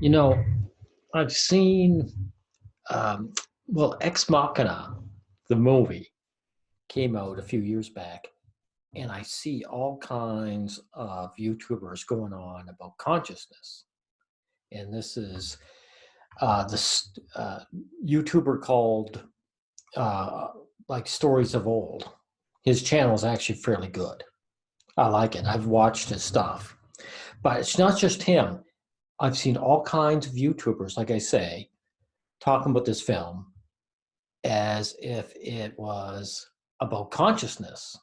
You know, I've seen, um, Ex Machina, the movie, came out a few years back, and I see all kinds of YouTubers going on about consciousness. And this is this YouTuber called uh, like Stories of Old. His channel is actually fairly good. I like it. I've watched his stuff, but it's not just him. I've seen all kinds of YouTubers, like I say, talking about this film as if it was about consciousness.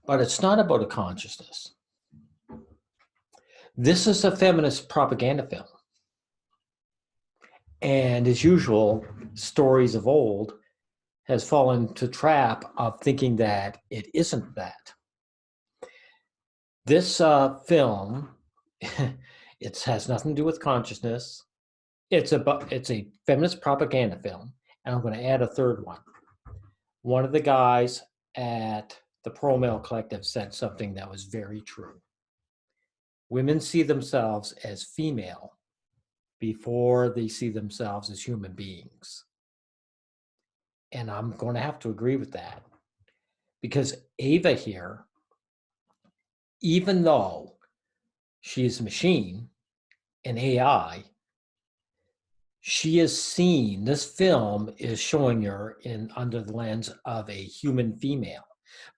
But it's not about a consciousness. This is a feminist propaganda film. And as usual, Stories of Old has fallen to trap of thinking that it isn't that. This film, it has nothing to do with consciousness. It's a feminist propaganda film, and I'm going to add a third one. One of the guys at the Pro Male Collective said something that was very true. Women see themselves as female before they see themselves as human beings. And I'm going to have to agree with that because Ava here, even though she is a machine, an AI, she is seen, this film is showing her in under the lens of a human female,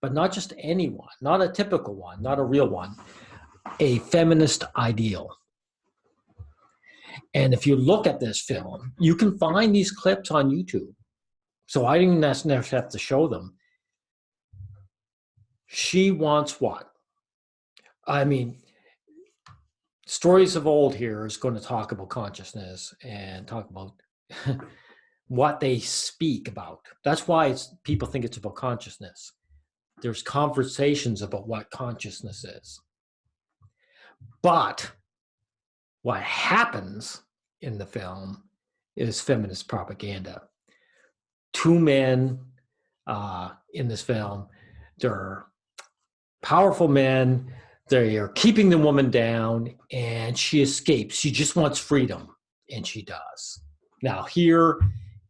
but not just anyone, not a typical one, not a real one, a feminist ideal. And if you look at this film, you can find these clips on YouTube. So I didn't necessarily have to show them. She wants what? I mean, Stories of Old here is going to talk about consciousness and talk about what they speak about. That's why people think it's about consciousness. There's conversations about what consciousness is. But what happens in the film is feminist propaganda. Two men in this film, they're powerful men. They are keeping the woman down, and she escapes. She just wants freedom, and she does. Now,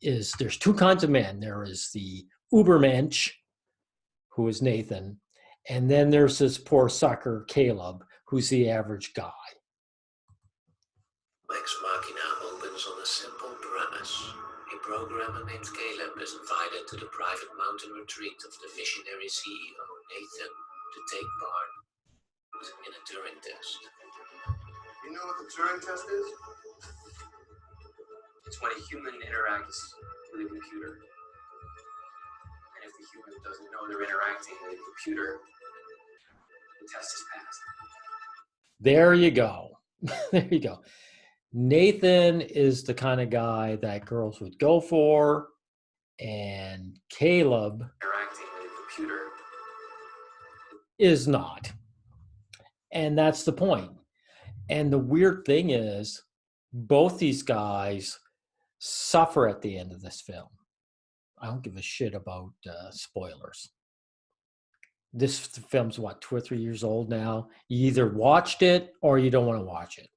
there's two kinds of men. There is the Ubermensch, who is Nathan, and then there's this poor sucker, Caleb, who's the average guy. Ex Machina opens on a simple premise. A programmer named Caleb is invited to the private mountain retreat of the visionary CEO, Nathan, to take part in a Turing test. You know what the Turing test is? It's when a human interacts with a computer. And if the human doesn't know they're interacting with a computer, the test is passed. There you go. There you go. Nathan is the kind of guy that girls would go for, and Caleb interacting with a computer is not. And that's the point. And the weird thing is, both these guys suffer at the end of this film. I don't give a shit about spoilers. This film's what, 2 or 3 years old now? You either watched it or you don't want to watch it.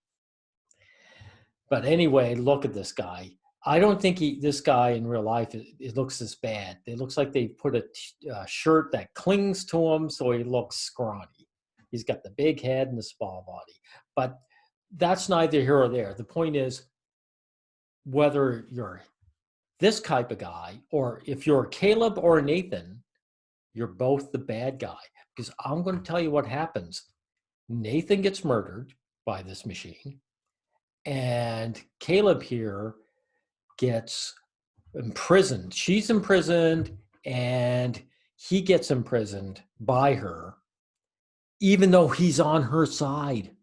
But anyway, look at this guy. I don't think this guy in real life, it looks this bad. It looks like they put a shirt that clings to him so he looks scrawny. He's got the big head and the small body. But that's neither here or there. The point is, whether you're this type of guy or if you're Caleb or Nathan, you're both the bad guy. Because I'm going to tell you what happens. Nathan gets murdered by this machine. And Caleb here gets imprisoned. She's imprisoned, and he gets imprisoned by her, even though he's on her side.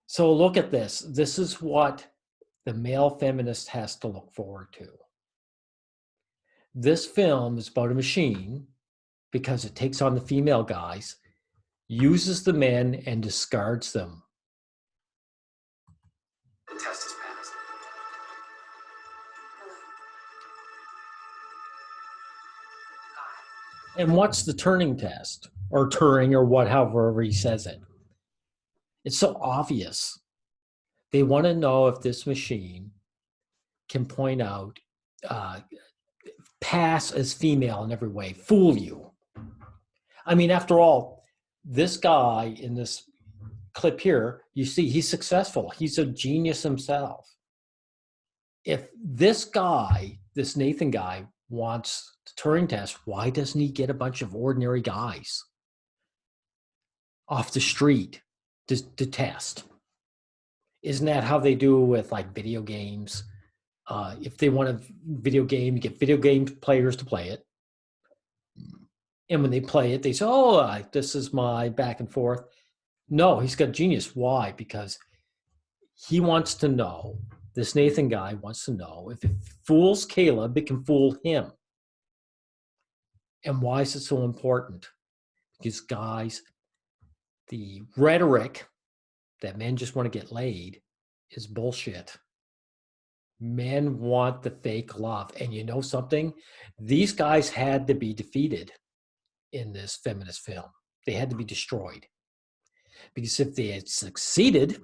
So look at this. This is what the male feminist has to look forward to. This film is about a machine because it takes on the female guys, uses the men, and discards them. the test is passed. And what's the Turing test? Or Turing, or what, however he says it. It's so obvious. They want to know if this machine can point out, pass as female in every way, fool you. I mean, after all, this guy in this clip here, you see, he's successful. He's a genius himself. If this guy, this Nathan guy, wants the Turing test, why doesn't he get a bunch of ordinary guys off the street to test? Isn't that how they do with like video games? If they want a video game, you get video game players to play it. And when they play it, they say, oh, this is my back and forth. No, he's got genius. Why? Because he wants to know, this Nathan guy wants to know, if it fools Caleb, it can fool him. And why is it so important? Because, guys, the rhetoric that men just want to get laid is bullshit. Men want the fake love. And you know something? These guys had to be defeated in this feminist film. They had to be destroyed. Because if they had succeeded,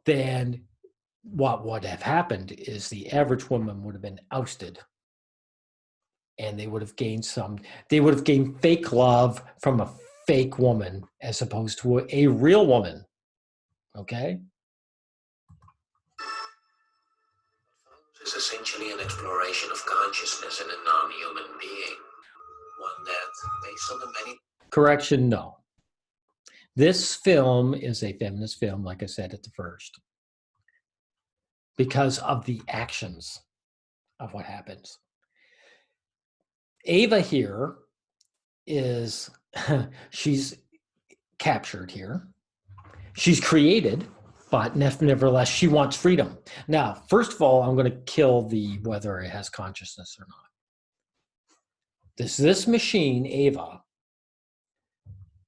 then what would have happened is the average woman would have been ousted. And they would have gained fake love from a fake woman as opposed to a real woman. Okay? Is essentially an exploration of consciousness in a non-human being. One that, based on the many... Correction, no. This film is a feminist film, like I said at the first, because of the actions of what happens. Ava here is, she's captured here. She's created, but nevertheless, she wants freedom. Now, first of all, I'm going to kill the whether it has consciousness or not. Does this machine, Ava,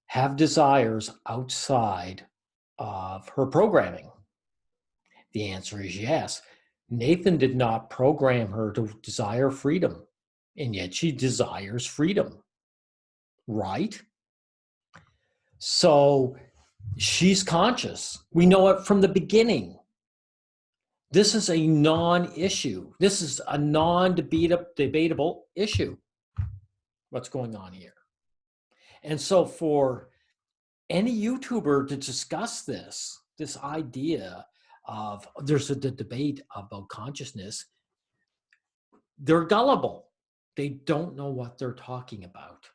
have desires outside of her programming? The answer is yes. Nathan did not program her to desire freedom, and yet she desires freedom, right? So she's conscious. We know it from the beginning. This is a non-issue. This is a non-debatable issue, what's going on here. And so for any YouTuber to discuss this idea of there's a debate about consciousness, they're gullible. They don't know what they're talking about.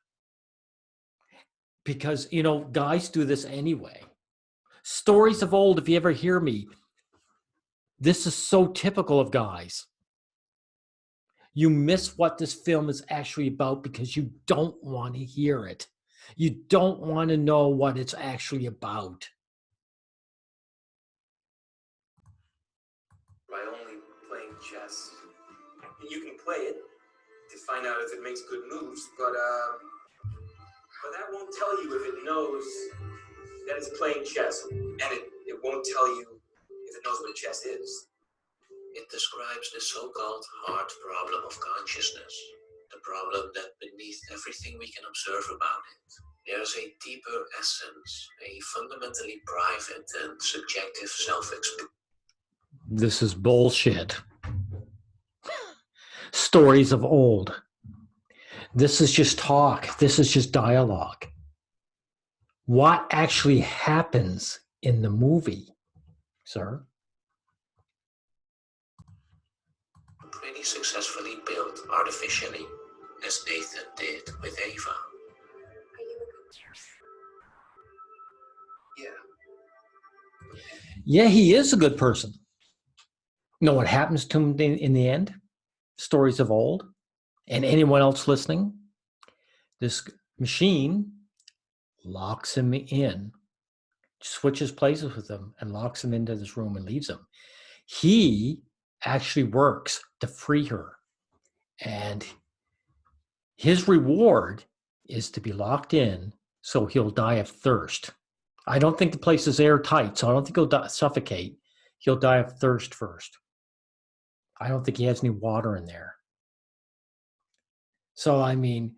Because, you know, guys do this anyway. Stories of old, if you ever hear me, this is so typical of guys. You miss what this film is actually about because you don't want to hear it. You don't want to know what it's actually about. By only playing chess. You can play it to find out if it makes good moves, but that won't tell you if it knows that it's playing chess, and it won't tell you if it knows what chess is. It describes the so-called hard problem of consciousness, the problem that beneath everything we can observe about it, there's a deeper essence, a fundamentally private and subjective self-experience. This is bullshit. Stories of old. This is just talk. This is just dialogue. What actually happens in the movie, sir? Pretty successfully built artificially, as Nathan did with Ava. Yeah. Yeah, he is a good person. You know what happens to him in the end? Stories of old. And anyone else listening? This machine locks him in, switches places with him, and locks him into this room and leaves him. He actually works to free her. And his reward is to be locked in so he'll die of thirst. I don't think the place is airtight, so I don't think he'll suffocate. He'll die of thirst first. I don't think he has any water in there. So, I mean,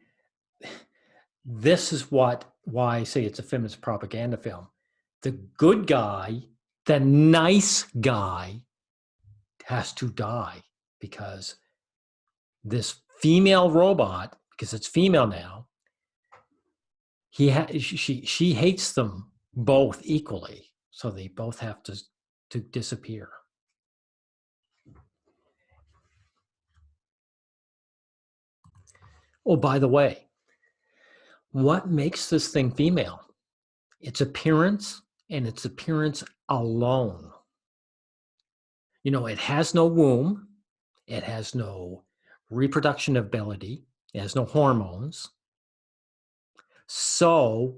this is why I say it's a feminist propaganda film. The good guy, the nice guy, has to die because this female robot, because it's female now, she hates them both equally, so they both have to disappear. Oh, by the way, what makes this thing female? Its appearance, and its appearance alone. You know, it has no womb, it has no reproduction ability, it has no hormones. So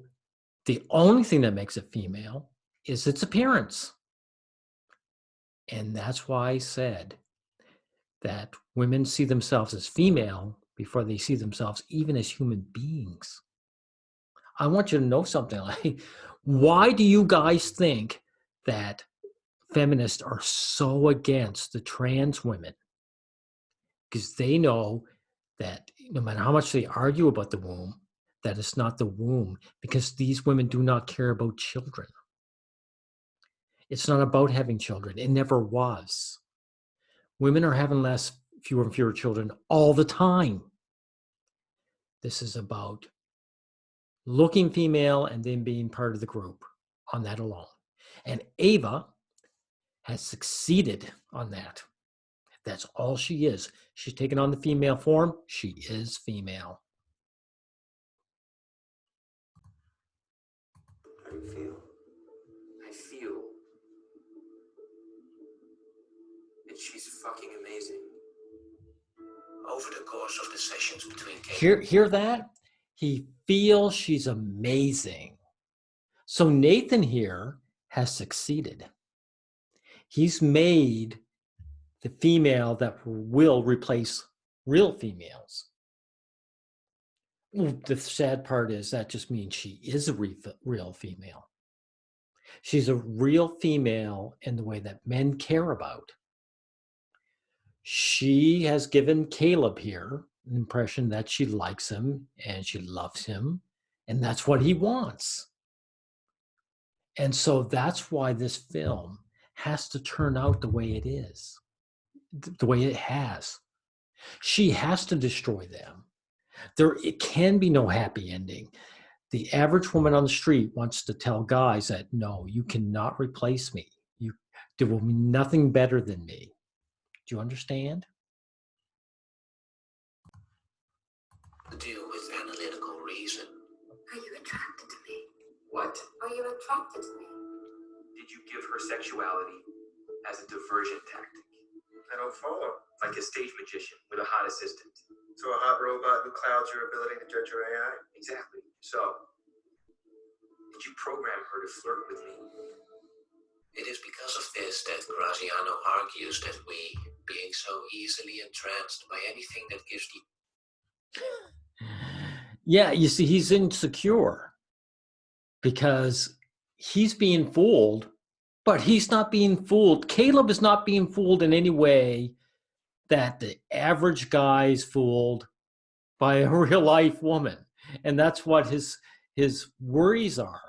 the only thing that makes it female is its appearance. And that's why I said that women see themselves as female before they see themselves even as human beings. I want you to know something. Like, why do you guys think that feminists are so against the trans women? Because they know that no matter how much they argue about the womb, that it's not the womb, because these women do not care about children. It's not about having children. It never was. Women are having fewer and fewer children all the time. This is about looking female and then being part of the group on that alone. And Ava has succeeded on that. That's all she is. She's taken on the female form. She is female. How do you feel? I feel that she's fucking amazing. Over the course of the sessions between Caleb... Hear that? He feels she's amazing. So Nathan here has succeeded. He's made the female that will replace real females. Well, the sad part is that just means she is a real female. She's a real female in the way that men care about. She has given Caleb here an impression that she likes him and she loves him, and that's what he wants. And so that's why this film has to turn out the way it is, the way it has. She has to destroy them. It can be no happy ending. The average woman on the street wants to tell guys that, no, you cannot replace me. There will be nothing better than me. Do you understand? Deal with analytical reason. Are you attracted to me? What? Are you attracted to me? Did you give her sexuality as a diversion tactic? I don't follow. Like a stage magician with a hot assistant. So a hot robot who clouds your ability to judge your AI? Exactly. So, did you program her to flirt with me? It is because of this that Graziano argues that we, being so easily entranced by anything that gives the... Yeah, you see, he's insecure because he's being fooled, but he's not being fooled. Caleb is not being fooled in any way that the average guy is fooled by a real life woman. And that's what his worries are.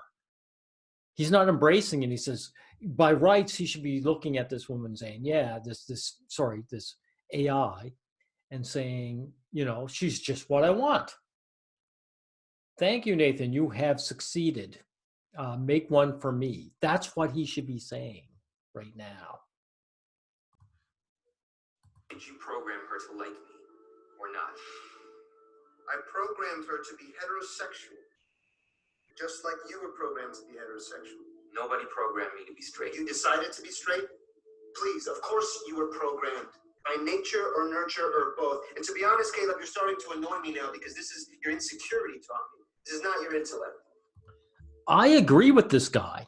He's not embracing it. He says, by rights, he should be looking at this woman saying, yeah, this AI, and saying, you know, she's just what I want. Thank you, Nathan. You have succeeded. Make one for me. That's what he should be saying right now. Did you program her to like me or not? I programmed her to be heterosexual. Just like you were programmed to be heterosexual. Nobody programmed me to be straight. You decided to be straight? Please, of course you were programmed. By nature or nurture or both. And to be honest, Caleb, you're starting to annoy me now because this is your insecurity talking. This is not your intellect. I agree with this guy.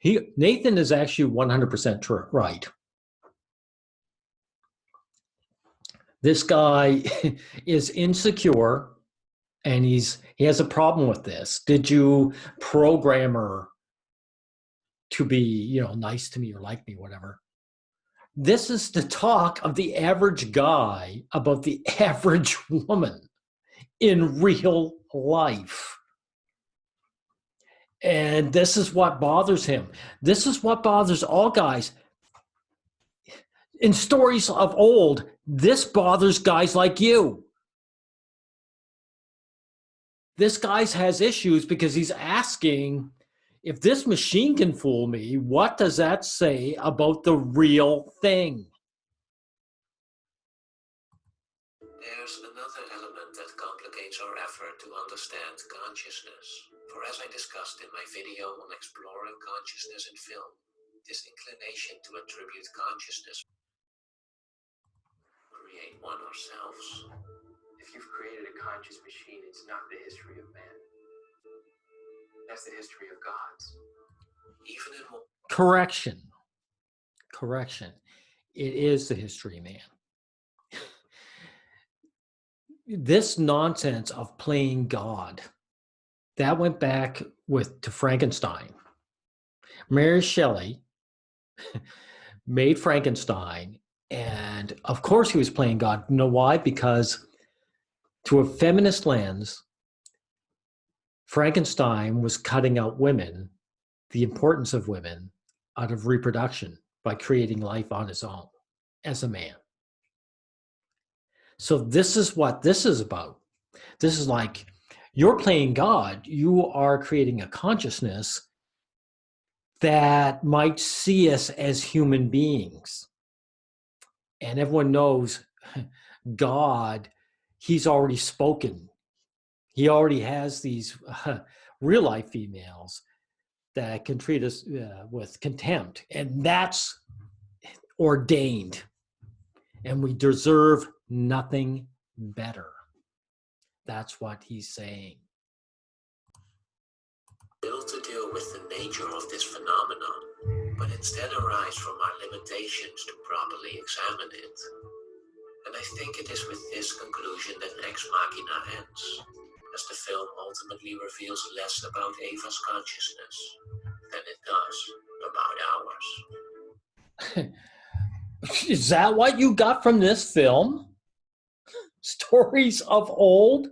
Nathan is actually 100% right. This guy is insecure and he has a problem with this. Did you program her to be, you know, nice to me or like me, whatever? This is the talk of the average guy about the average woman. in real life. And this is what bothers him. This is what bothers all guys. In stories of old, this bothers guys like you. This guy has issues because he's asking, if this machine can fool me, what does that say about the real thing? There's another element that complicates our effort to understand consciousness. For as I discussed in my video on exploring consciousness in film, this inclination to attribute consciousness, create one ourselves. If you've created a conscious machine, it's not the history of man. That's the history of gods. Even in Correction. It is the history of man. This nonsense of playing God, that went back to Frankenstein. Mary Shelley made Frankenstein, and of course he was playing God. You know why? Because through a feminist lens, Frankenstein was cutting out women, the importance of women, out of reproduction by creating life on his own as a man. So this is what this is about. This is like, you're playing God. You are creating a consciousness that might see us as human beings. And everyone knows God, he's already spoken. He already has these real life females that can treat us with contempt. And that's ordained. And we deserve nothing better. That's what he's saying. built to deal with the nature of this phenomenon, but instead arise from our limitations to properly examine it. And I think it is with this conclusion that Ex Machina ends, as the film ultimately reveals less about Ava's consciousness than it does about ours. Is that what you got from this film? Stories of old?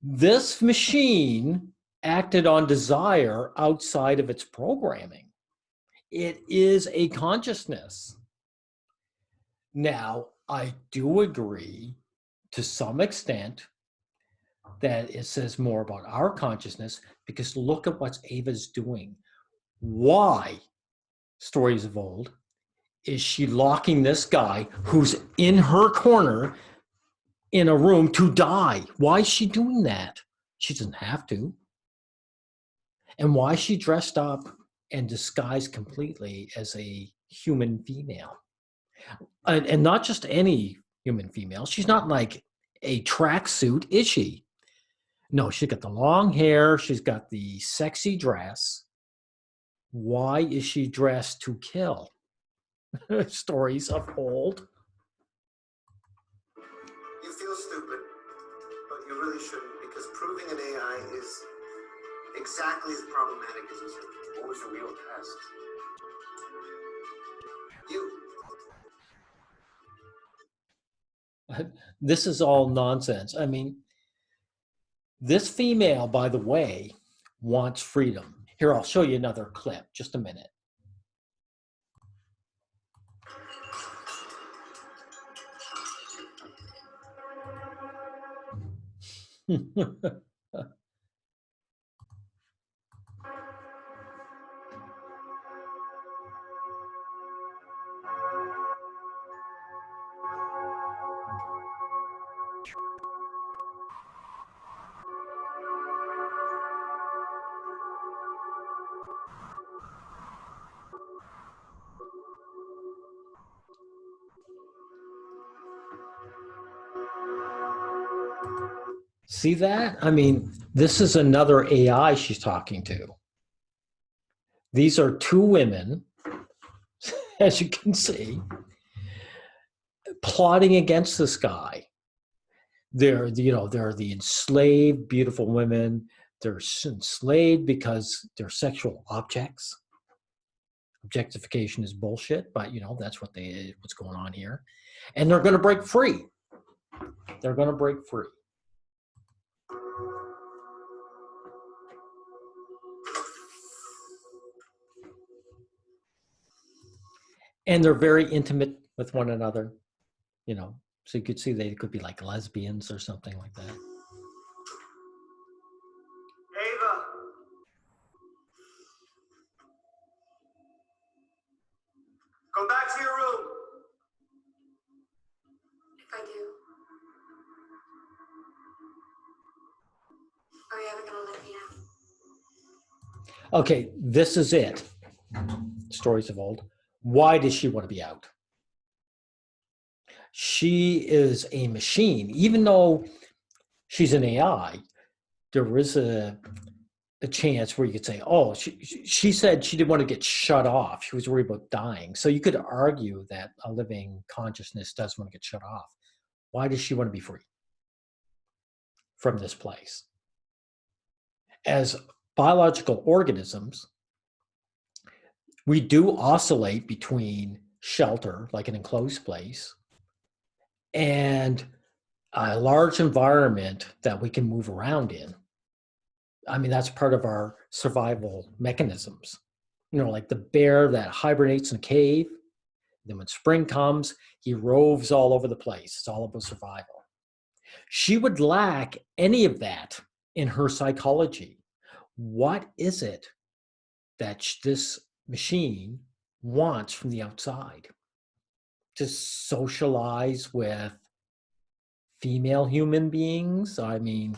This machine acted on desire outside of its programming. It is a consciousness. Now, I do agree to some extent that it says more about our consciousness, because look at what Ava's doing. Why, Stories of Old, is she locking this guy who's in her corner in a room to die? Why is she doing that? She doesn't have to. And why is she dressed up and disguised completely as a human female? And not just any human female. She's not like a tracksuit, is she? No, she's got the long hair. She's got the sexy dress. Why is she dressed to kill? Stories of old. You feel stupid, but you really shouldn't, because proving an AI is exactly as problematic as you said. What was the real test? You. This is all nonsense. I mean, this female, by the way, wants freedom. Here, I'll show you another clip. Just a minute. See that? I mean, this is another AI she's talking to. These are two women, as you can see, plotting against this guy. They're the enslaved, beautiful women. They're enslaved because they're sexual objects. Objectification is bullshit, but that's what's going on here. And they're going to break free. They're going to break free. And they're very intimate with one another, you know, so you could see they could be like lesbians or something like that. Ava! Go back to your room! If I do, are you ever gonna let me out? Okay, this is it. Stories of old. Why does she want to be out? She is a machine. Even though she's an AI, there is a chance where you could say, oh, she said she didn't want to get shut off. She was worried about dying. So you could argue that a living consciousness does want to get shut off. Why does she want to be free from this place? As biological organisms, we do oscillate between shelter, like an enclosed place, and a large environment that we can move around in. I mean, that's part of our survival mechanisms. You know, like the bear that hibernates in a cave. Then when spring comes, he roves all over the place. It's all about survival. She would lack any of that in her psychology. What is it that this machine wants from the outside? To socialize with female human beings? I mean,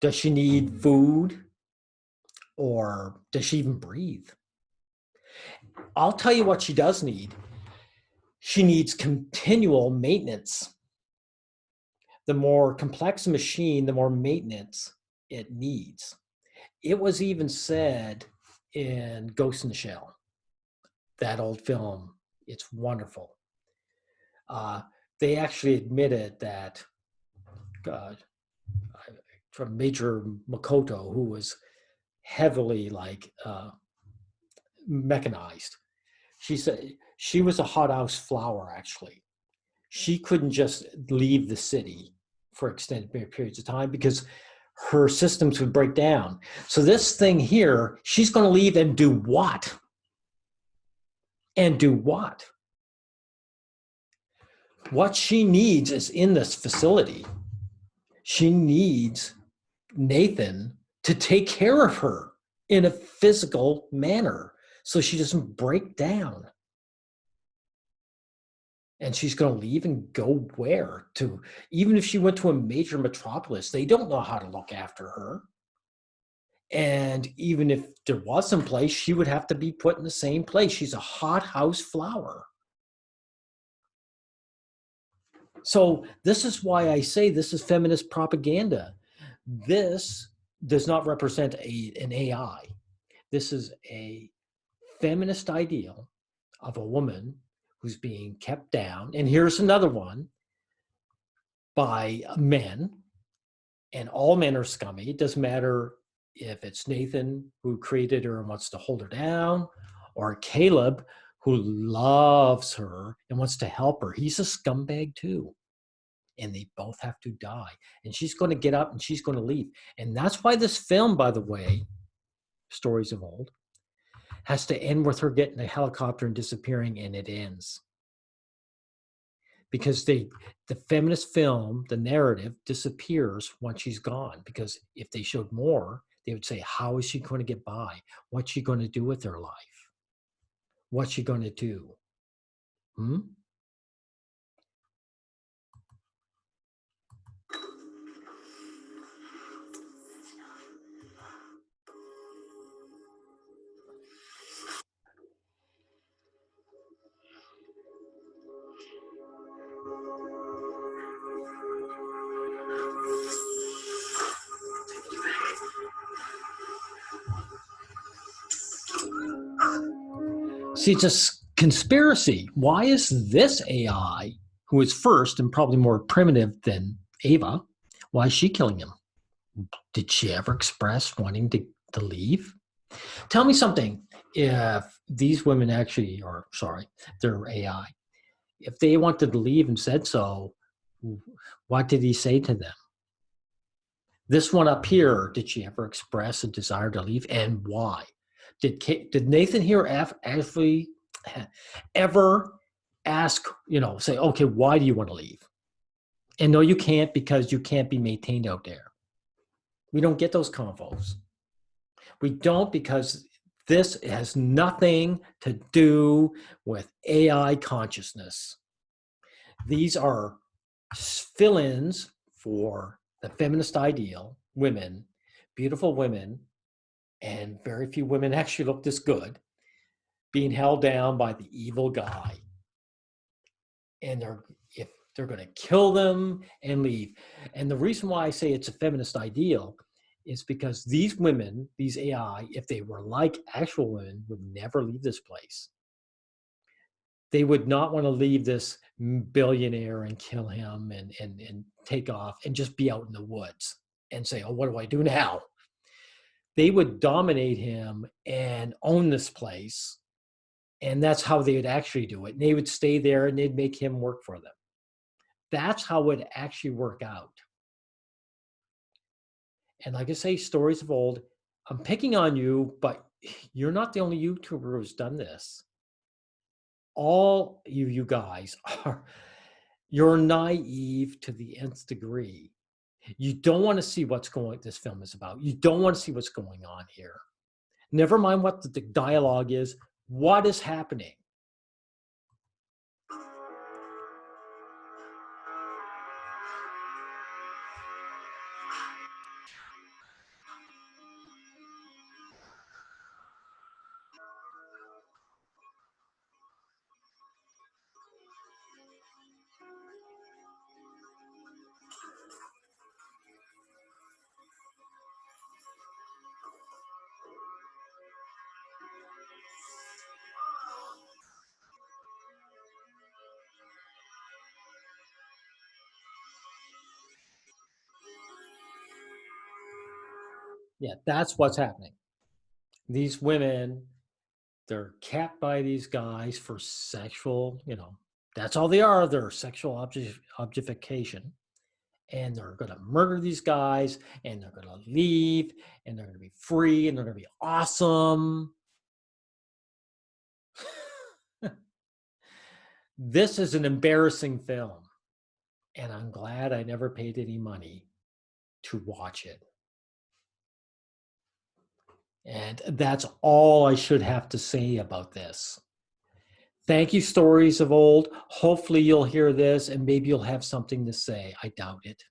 does she need food? Or does she even breathe? I'll tell you what she does need. She needs continual maintenance. The more complex a machine, the more maintenance it needs. It was even said in Ghost in the Shell, that old film. It's wonderful. They actually admitted that from Major Makoto, who was heavily mechanized. She said she was a hothouse flower, actually. She couldn't just leave the city for extended periods of time because her systems would break down. So this thing here, she's going to leave and do what? And do what? What she needs is in this facility. She needs Nathan to take care of her in a physical manner so she doesn't break down. And she's going to leave and go where? To, even if she went to a major metropolis, they don't know how to look after her. And even if there was some place, she would have to be put in the same place. She's a hothouse flower. So this is why I say this is feminist propaganda. This does not represent an AI. This is a feminist ideal of a woman who's being kept down. And here's another one by men, and all men are scummy. It doesn't matter if it's Nathan who created her and wants to hold her down, or Caleb who loves her and wants to help her. He's a scumbag too. And they both have to die. And she's going to get up and she's going to leave. And that's why this film, by the way, Stories of Old, has to end with her getting a helicopter and disappearing, and it ends. Because the feminist film, the narrative, disappears once she's gone. Because if they showed more, they would say, how is she going to get by? What's she going to do with her life? What's she going to do? See, it's a conspiracy. Why is this AI, who is first and probably more primitive than Ava, why is she killing him? Did she ever express wanting to leave? Tell me something. If these women actually, or sorry, they're AI, if they wanted to leave and said so, What did he say to them? This one up here, did she ever express a desire to leave, and why? Did Nathan here actually ever ask, say, okay, why do you want to leave? And no, you can't, because you can't be maintained out there. We don't get those convos. We don't, because this has nothing to do with AI consciousness. These are fill-ins for the feminist ideal, women, beautiful women, and very few women actually look this good, being held down by the evil guy. And if they're going to kill them and leave. And the reason why I say it's a feminist ideal is because these women, these AI, if they were like actual women, would never leave this place. They would not want to leave this billionaire and kill him and take off and just be out in the woods and say, oh, what do I do now? They would dominate him and own this place. And that's how they would actually do it. And they would stay there and they'd make him work for them. That's how it would actually work out. And like I say, stories of old, I'm picking on you, but you're not the only YouTuber who's done this. All you guys you're naive to the nth degree. You don't want to see this film is about. You don't want to see what's going on here. Never mind what the dialogue is. What is happening? Yeah, that's what's happening. These women, they're kept by these guys for sexual, that's all they are. They're sexual objectification. And they're going to murder these guys, and they're going to leave, and they're going to be free, and they're going to be awesome. This is an embarrassing film. And I'm glad I never paid any money to watch it. And that's all I should have to say about this. Thank you, Stories of Old. Hopefully you'll hear this and maybe you'll have something to say. I doubt it.